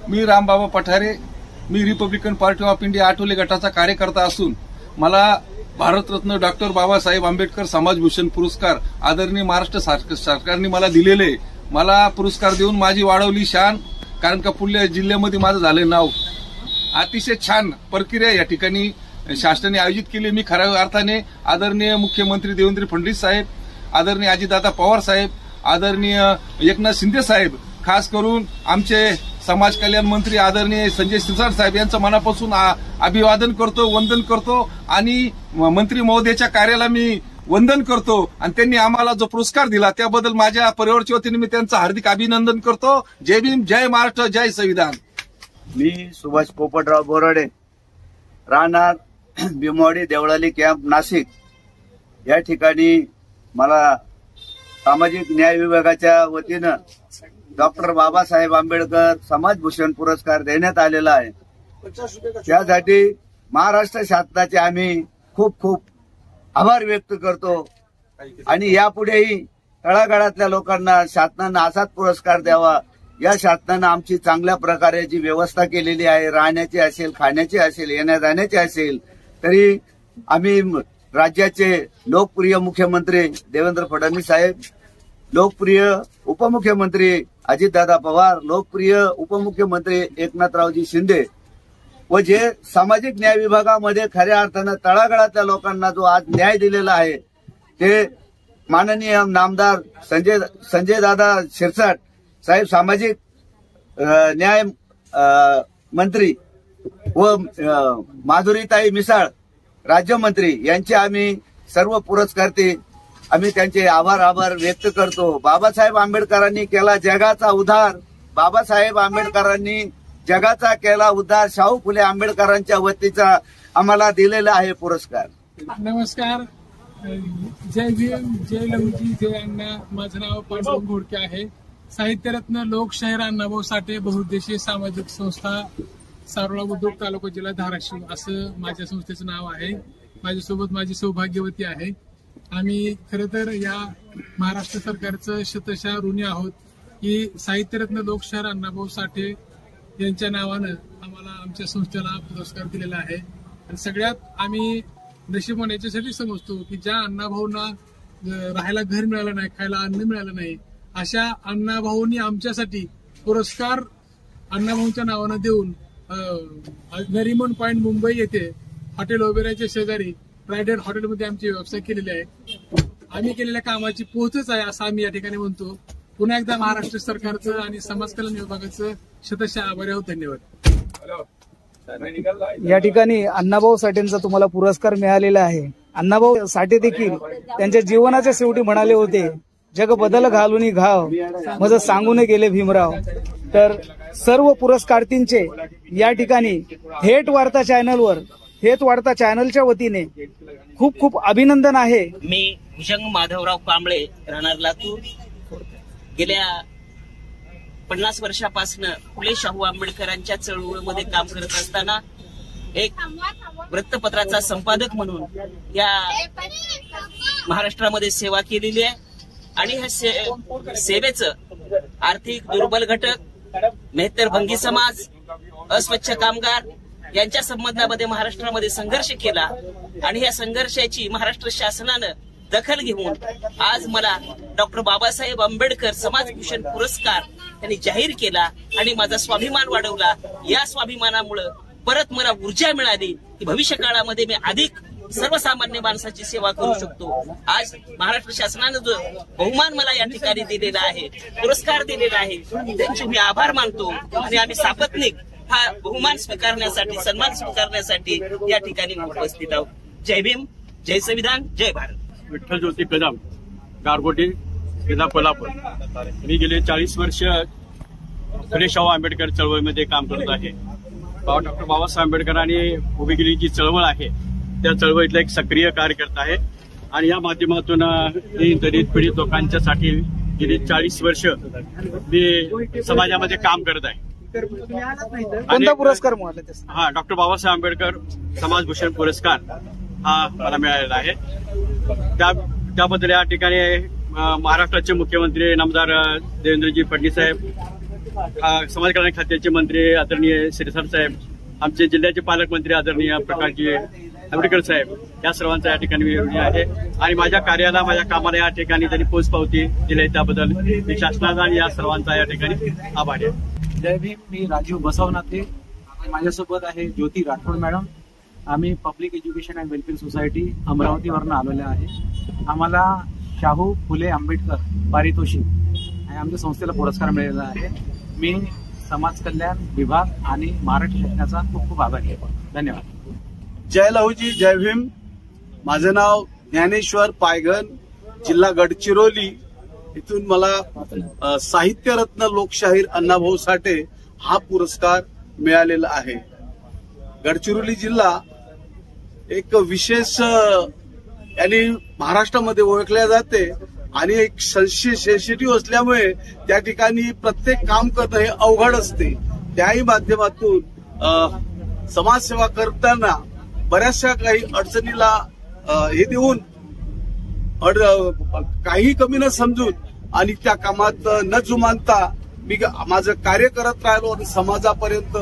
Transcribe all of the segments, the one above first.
Me Ram Baba Pathare, me Republican party of India Athawale गटाचा कार्यकर्ता असून मला भारतरत्न डॉक्टर बाबासाहेब आंबेडकर समाजभूषण पुरस्कार आदरणीय महाराष्ट्र सरकारने मला दिलेले, मला पुरस्कार देऊन माझी वाढवली शान, कारण का पुढल्या जिल्ह्यामध्ये माझं झालं नाव। अतिशय छान प्रक्रिया या ठिकाणी शासनाने आयोजित केली। मी खऱ्या अर्थाने आदरणीय मुख्यमंत्री देवेंद्र फडणवीस साहेब, आदरणीय अजितदादा पवार साहेब, आदरणीय एकनाथ शिंदे साहेब, खास करून आमचे समाज कल्याण मंत्री आदरणीय संजय शिरसाट साहेब यांचं मनापासून अभिवादन करतो, वंदन करतो आणि मंत्री महोदयाच्या कार्याला मी वंदन करतो आणि त्यांनी आम्हाला जो पुरस्कार दिला त्याबद्दल माझ्या परिवाराच्या वतीने मी त्यांचं हार्दिक अभिनंदन करतो। जय भीम, जय महाराष्ट्र, जय संविधान। मी सुभाष पोपटराव बोराडे, राहणार भीमवाडी देवळाली कॅम्प नाशिक या ठिकाणी मला सामाजिक न्याय विभागाच्या वतीनं डॉक्टर बाबासाहेब आंबेडकर समाजभूषण पुरस्कार देण्यात आलेला आहे। त्यासाठी महाराष्ट्र शासनाचे आम्ही खूप खूप आभार व्यक्त करतो आणि यापुढेही तळागाळातल्या लोकांना शासनानं असाच पुरस्कार द्यावा। या शासनानं आमची चांगल्या प्रकारची व्यवस्था केलेली आहे, राहण्याची असेल, खाण्याची असेल, येण्या जाण्याची असेल। तरी आम्ही राज्याचे लोकप्रिय मुख्यमंत्री देवेंद्र फडणवीस साहेब, लोकप्रिय उपमुख्यमंत्री अजितदादा पवार, लोकप्रिय उपमुख्यमंत्री एकनाथरावजी शिंदे व जे सामाजिक न्याय विभागामध्ये खऱ्या अर्थानं तळागाळातल्या लोकांना जो आज न्याय दिलेला आहे ते माननीय नामदार संजय दादा शिरसाट साहेब, सामाजिक न्याय मंत्री व माधुरीताई मिसाळ राज्यमंत्री यांचे आम्ही सर्व पुरस्कारार्थी आम्ही त्यांचे आभार व्यक्त करतो। बाबासाहेब आंबेडकरांनी केला जगाचा उद्धार, बाबासाहेब आंबेडकरांनी जगाचा केला उद्धार, शाहू फुले आंबेडकरांच्या वतीचा आम्हाला दिलेला आहे पुरस्कार। नमस्कार, जय भीम, जय लवजी, जय अण्णा। माझं नाव पांडुरंग घोडके आहे। साहित्यरत्न लोकशाहीर अण्णाभाऊ साठे बहुउद्देशीय सामाजिक संस्था, सारोळा बुद्रुक, तालुका जिल्हा धाराशिव असं माझ्या संस्थेचं नाव आहे। माझ्यासोबत माझी सौभाग्यवती आहे। आम्ही खरं तर या महाराष्ट्र सरकारचं शतशः ऋणी आहोत की साहित्यरत्न लोकशाहीर अण्णाभाऊ साठे यांच्या नावानं आम्हाला आमच्या संस्थेला पुरस्कार दिलेला आहे। आणि सगळ्यात आम्ही नशीबवान याच्यासाठी समजतो की ज्या अण्णाभाऊंना राहायला घर मिळालं नाही, खायला अन्न मिळालं नाही, अशा अण्णाभाऊंनी आमच्यासाठी पुरस्कार अण्णाभाऊंच्या नावानं देऊन नरिमन पॉइंट मुंबई येथे हॉटेल ओबेरायच्या शेजारी ट्रायडेंट हॉटेलमध्ये आमची व्यवसाय केलेली आहे। आम्ही केलेल्या कामाची पोहोचच आहे असं आम्ही या ठिकाणी म्हणतो। पुन्हा एकदा महाराष्ट्र सरकारचं आणि समाज कल्याण विभागाचं शतशः आभारी आहोत। धन्यवाद। या ठिकाणी अण्णाभाऊ साठेंचा तुम्हाला पुरस्कार मिळालेला आहे। अण्णाभाऊ साठे देखील त्यांच्या जीवनाच्या शेवटी म्हणाले होते, जग बदल घालून घाव मज सांगून गेले भीमराव। तर सर्व पुरस्कारार्थींचे या ठिकाणी थेट वार्ता चॅनलच्या वतीने खूप खूप अभिनंदन आहे। मी भुजंग माधवराव कांबळे, राहणार लातूर। गेल्या 50 वर्षापासून फुले शाहू आंबेडकरांच्या चळवळीमध्ये काम करत असताना एक वृत्तपत्राचा संपादक म्हणून या महाराष्ट्रामध्ये सेवा केलेली आहे आणि ह्या सेवेचं आर्थिक दुर्बल घटक, मेहतर भंगी समाज, अस्वच्छ कामगार यांच्या संबंधामध्ये महाराष्ट्रामध्ये संघर्ष केला आणि या संघर्षाची महाराष्ट्र शासनानं दखल घेऊन आज मला डॉक्टर बाबासाहेब आंबेडकर समाजभूषण पुरस्कार त्यांनी जाहीर केला आणि माझा स्वाभिमान वाढवला। या स्वाभिमानामुळे परत मला ऊर्जा मिळाली की भविष्य काळामध्ये मी अधिक सर्वसामान्य माणसाची सेवा करू शकतो। आज महाराष्ट्र शासनानं जो बहुमान मला या ठिकाणी दिलेला आहे, पुरस्कार दिलेला आहे, त्यांचे मी आभार मानतो आणि आम्ही सापत्निक हा बहुमान स्वीकारण्यासाठी, सन्मान स्वीकारण्यासाठी या ठिकाणी उपस्थित आहोत। जय भीम, जय संविधान, जय भारत। विठ्ठल ज्योती कदम, गारगोटी, जिल्हा कोल्हापूर। मी गेले 40 वर्ष फुले शाहू आंबेडकर चळवळीमध्ये काम करत आहे। डॉक्टर बाबासाहेब आंबेडकरांनी उभी केलेली जी चळवळ आहे त्या चळवळीतला एक सक्रिय कार्यकर्ता आहे आणि या माध्यमातून दलित पीडित लोकांच्यासाठी गेली 40 वर्ष मी समाजामध्ये काम करत आहे। कोणता पुरस्कार मिळाला? हा, डॉक्टर बाबासाहेब आंबेडकर समाजभूषण पुरस्कार हा मला मिळालेला आहे। त्याबद्दल या ठिकाणी महाराष्ट्राचे मुख्यमंत्री नामदार देवेंद्रजी फडणवीस साहेब, समाज कल्याण खात्याचे मंत्री आदरणीय शिरसाट साहेब, आमचे जिल्ह्याचे पालकमंत्री आदरणीय प्रकाशजी आंबेडकर साहेब, या सर्वांचा या ठिकाणी मी आहे आणि माझ्या कार्याला, माझ्या कामाला या ठिकाणी त्यांनी पोचपावती दिली, त्याबद्दल मी शासनाचा आणि या सर्वांचा या ठिकाणी आभारी आहे. जय भीम. मी राजीव बसवनाथे, माझ्यासोबत आहे ज्योती राठोड मॅडम. आम्ही public education and welfare society अमरावतीवरून आलेलो आहे. आम्हाला शाहू फुले आंबेडकर पारितोषिक आणि आमच्या संस्थेला पुरस्कार मिळालेला आहे. मी समाज कल्याण विभाग आणि महाराष्ट्र शासनाचा खूप खूप आभारी आहे. धन्यवाद. जय लहूजी, जय भीम. माझं नाव ज्ञानेश्वर पायघन, जिल्हा गडचिरोली. इथून मला साहित्यरत्न लोकशाहीर अण्णाभाऊ साठे हा पुरस्कार मिळालेला आहे. गडचिरोली जिल्हा एक विशेष यांनी महाराष्ट्रामध्ये ओळखल्या जाते आणि एक सेन्सिटिव्ह असल्यामुळे त्या ठिकाणी प्रत्येक काम करणं हे अवघड असते. त्याही माध्यमातून समाजसेवा करताना बऱ्याचशा काही अडचणीला हे देऊन काही कमी न समजून आणि त्या कामात न जुमानता मी माझं कार्य करत राहिलो आणि समाजापर्यंत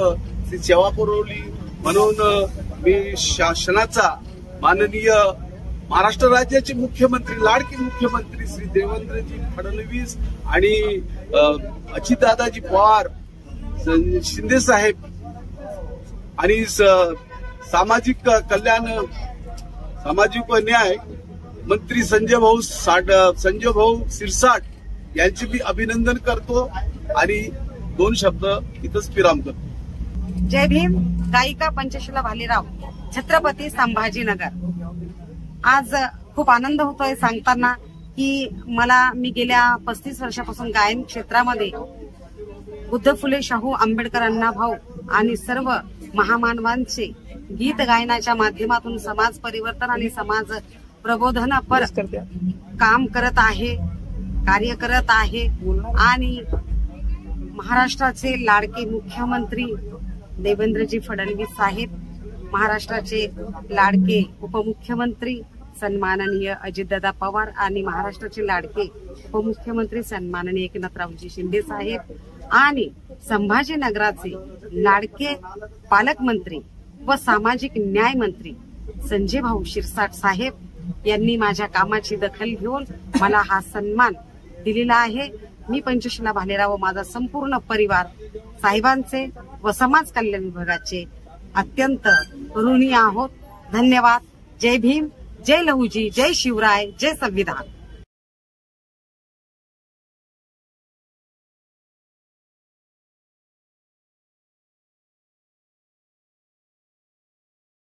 ती सेवा पुरवली. म्हणून मी शासनाचा माननीय महाराष्ट्र राज्याचे मुख्यमंत्री, लाडके मुख्यमंत्री श्री देवेंद्रजी फडणवीस आणि अजितदादाजी पवार, शिंदे साहेब आणि सामाजिक कल्याण, सामाजिक न्याय मंत्री संजय भाऊ शिरसाट यांचे मी अभिनंदन करतो आणि 2 शब्द इथंच विराम करतो. जय भीम. गायिका पंचशीला भालेराव, छत्रपती संभाजीनगर. आज खूप आनंद होतोय सांगताना की मी गेल्या 35 वर्षापासून गायन क्षेत्रामध्ये बुद्ध फुले शाहू आंबेडकर अण्णाभाऊ आणि सर्व महामानवांचे गीत गायनाच्या माध्यमातून समाज परिवर्तन आणि समाज प्रबोधनापर काम करत आहे, कार्य करत आहे. आणि महाराष्ट्राचे लाडके मुख्यमंत्री देवेंद्रजी फडणवीस साहेब, महाराष्ट्राचे लाडके उपमुख्यमंत्री सन्माननीय अजितदादा पवार आणि महाराष्ट्राचे लाडके उपमुख्यमंत्री सन्माननीय एकनाथरावजी शिंदे साहेब आणि संभाजीनगराचे लाडके पालकमंत्री व सामाजिक न्याय मंत्री संजय भाऊ शिरसाट साहेब यांनी माझ्या कामाची दखल घेऊन मला हा सन्मान दिलेला आहे. मी पंचशीला भालेराव व माझा संपूर्ण परिवार साहेबांचे व समाज कल्याण विभागाचे अत्यंत ऋणी आहोत. धन्यवाद. जय भीम, जय लहूजी, जय शिवराय, जय संविधान.